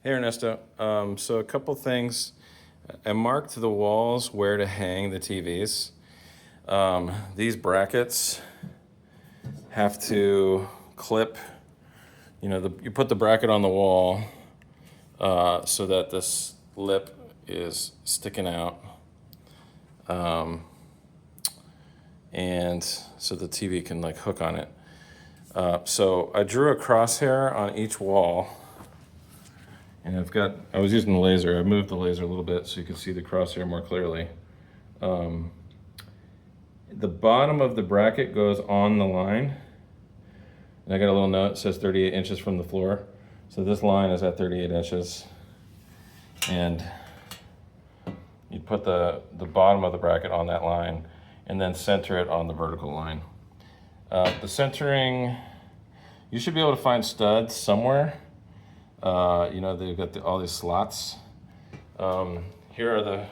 Hey Ernesto. So a couple things. I marked the walls where to hang the TVs. These brackets have to clip. You put the bracket on the wall so that this lip is sticking out, and so the TV can like hook on it. So I drew a crosshair on each wall. And I was using the laser. I moved the laser a little bit so you can see the crosshair more clearly. The bottom of the bracket goes on the line. And I got a little note that says 38 inches from the floor. So this line is at 38 inches. And you put the bottom of the bracket on that line and then center it on the vertical line. The centering, you should be able to find studs somewhere. They've got all these slots. Here are the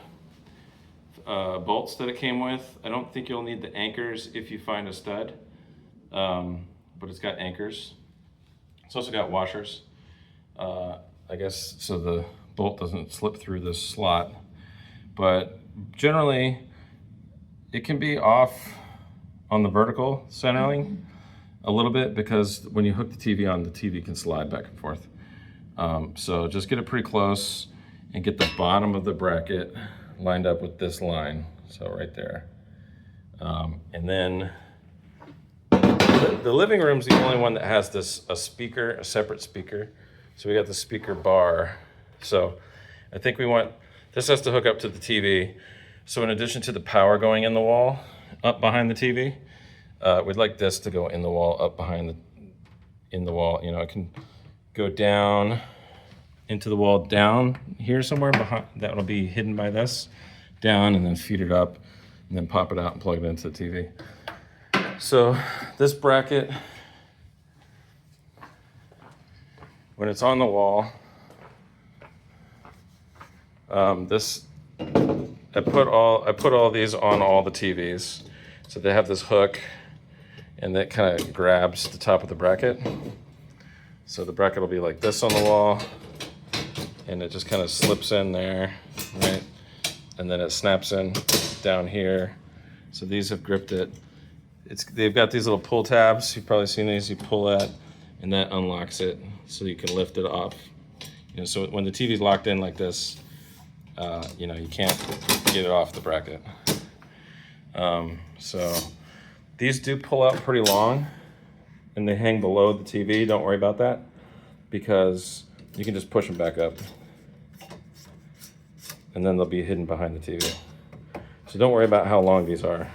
bolts that it came with. I don't think you'll need the anchors if you find a stud, but it's got anchors. It's also got washers, I guess, so the bolt doesn't slip through this slot. But generally, it can be off on the vertical centering a little bit because when you hook the TV on, the TV can slide back and forth. So just get it pretty close and get the bottom of the bracket lined up with this line. So right there. And then the living room's the only one that has a separate speaker. So we got the speaker bar. So I think this has to hook up to the TV. So in addition to the power going in the wall, up behind the TV, we'd like this to go in the wall, up in the wall. It can go down into the wall, down here somewhere behind, that will be hidden by this, down, and then feed it up, and then pop it out and plug it into the TV. So this bracket, when it's on the wall, I put all these on all the TVs. So they have this hook, and that kind of grabs the top of the bracket. So the bracket will be like this on the wall, and it just kind of slips in there, right? And then it snaps in down here. So these have gripped it. They've got these little pull tabs. You've probably seen these. You pull that, and that unlocks it, so you can lift it off. So when the TV's locked in like this, you can't get it off the bracket. So these do pull out pretty long, and they hang below the TV. Don't worry about that, because you can just push them back up, and then they'll be hidden behind the TV. So don't worry about how long these are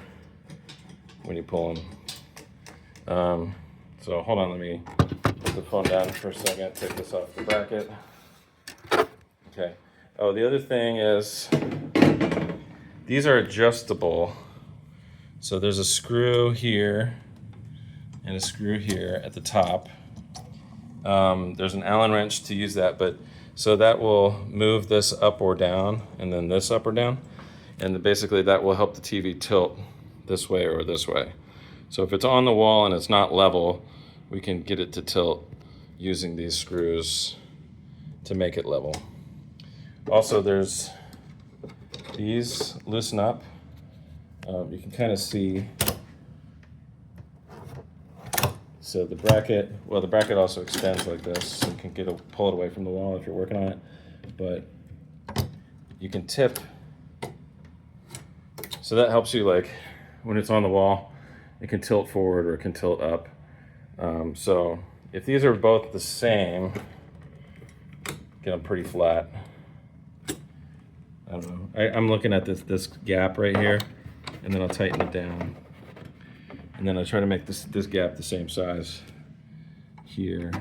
when you pull them. So hold on, let me put the phone down for a second, take this off the bracket. Okay. Oh, the other thing is these are adjustable. So there's a screw here and a screw here at the top. There's an Allen wrench to use that, so that will move this up or down, and then this up or down, and basically that will help the TV tilt this way or this way. So if it's on the wall and it's not level, we can get it to tilt using these screws to make it level. Also, there's these loosen up. You can kind of see. So the bracket also extends like this, so you can pull it away from the wall if you're working on it. But you can tip, so that helps you, like when it's on the wall, it can tilt forward or it can tilt up. So if these are both the same, get them pretty flat. I don't know. I'm looking at this gap right here, and then I'll tighten it down. And then I try to make this gap the same size here.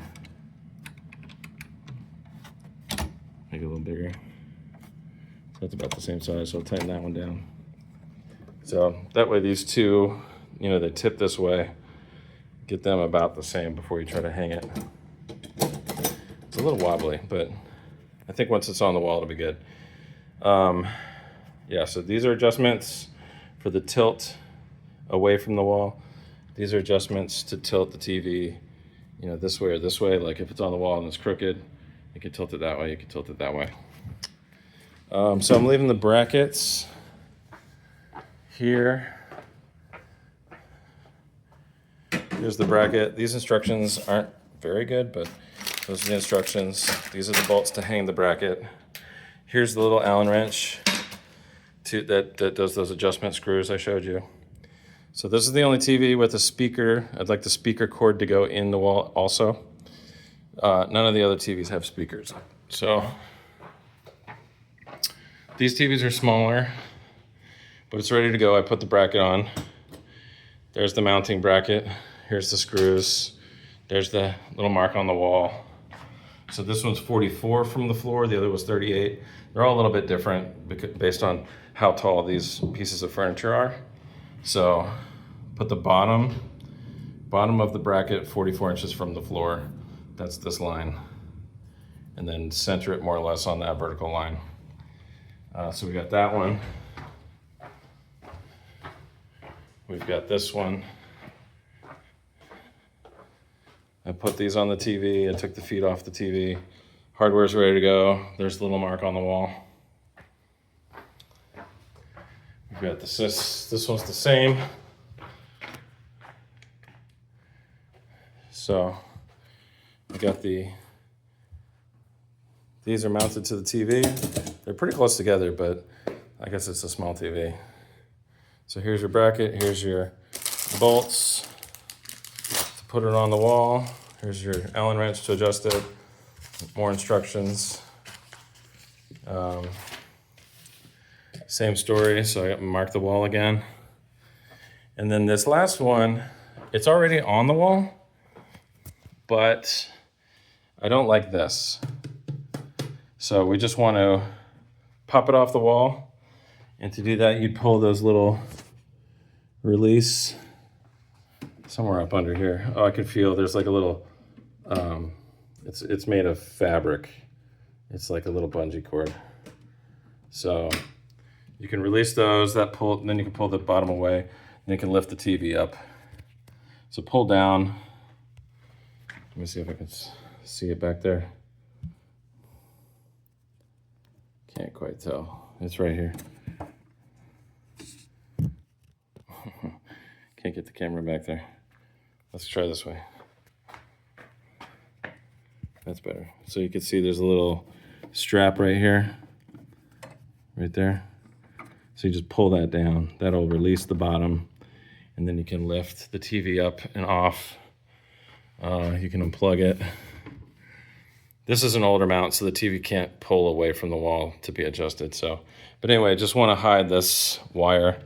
Make it a little bigger. So that's about the same size, so I'll tighten that one down. So that way these two, they tip this way. Get them about the same before you try to hang it. It's a little wobbly, but I think once it's on the wall, it'll be good. So these are adjustments for the tilt away from the wall. These are adjustments to tilt the TV, this way or this way. Like if it's on the wall and it's crooked, You can tilt it that way, you can tilt it that way. So I'm leaving the brackets here. Here's the bracket. These instructions aren't very good, but those are the instructions. These are the bolts to hang the bracket. Here's the little Allen wrench that does those adjustment screws I showed you. So this is the only TV with a speaker. I'd like the speaker cord to go in the wall also. None of the other TVs have speakers. So these TVs are smaller, but it's ready to go. I put the bracket on. There's the mounting bracket. Here's the screws. There's the little mark on the wall. So this one's 44 from the floor. The other was 38. They're all a little bit different based on how tall these pieces of furniture are. So put the bottom of the bracket 44 inches from the floor. That's this line. And then center it more or less on that vertical line. So we got that one. We've got this one. I put these on the TV. I took the feet off the TV. Hardware's ready to go. There's the little mark on the wall. We've got this one's the same. So I got these are mounted to the TV. They're pretty close together, but I guess it's a small TV. So here's your bracket, here's your bolts to put it on the wall. Here's your Allen wrench to adjust it. More instructions. Same story, so I mark the wall again. And then this last one, it's already on the wall, but I don't like this. So we just want to pop it off the wall. And to do that, you'd pull those little release somewhere up under here. Oh, I can feel there's like a little, it's made of fabric. It's like a little bungee cord. So you can release those, and then you can pull the bottom away, and you can lift the TV up. So pull down. Let me see if I can see it back there. Can't quite tell. It's right here. Can't get the camera back there. Let's try this way. That's better. So you can see there's a little strap right here, right there. So you just pull that down. That'll release the bottom, and then you can lift the TV up and off. You can unplug it. This is an older mount, so the TV can't pull away from the wall to be adjusted. So, but anyway, just want to hide this wire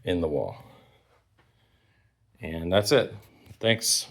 in the wall. And that's it. Thanks.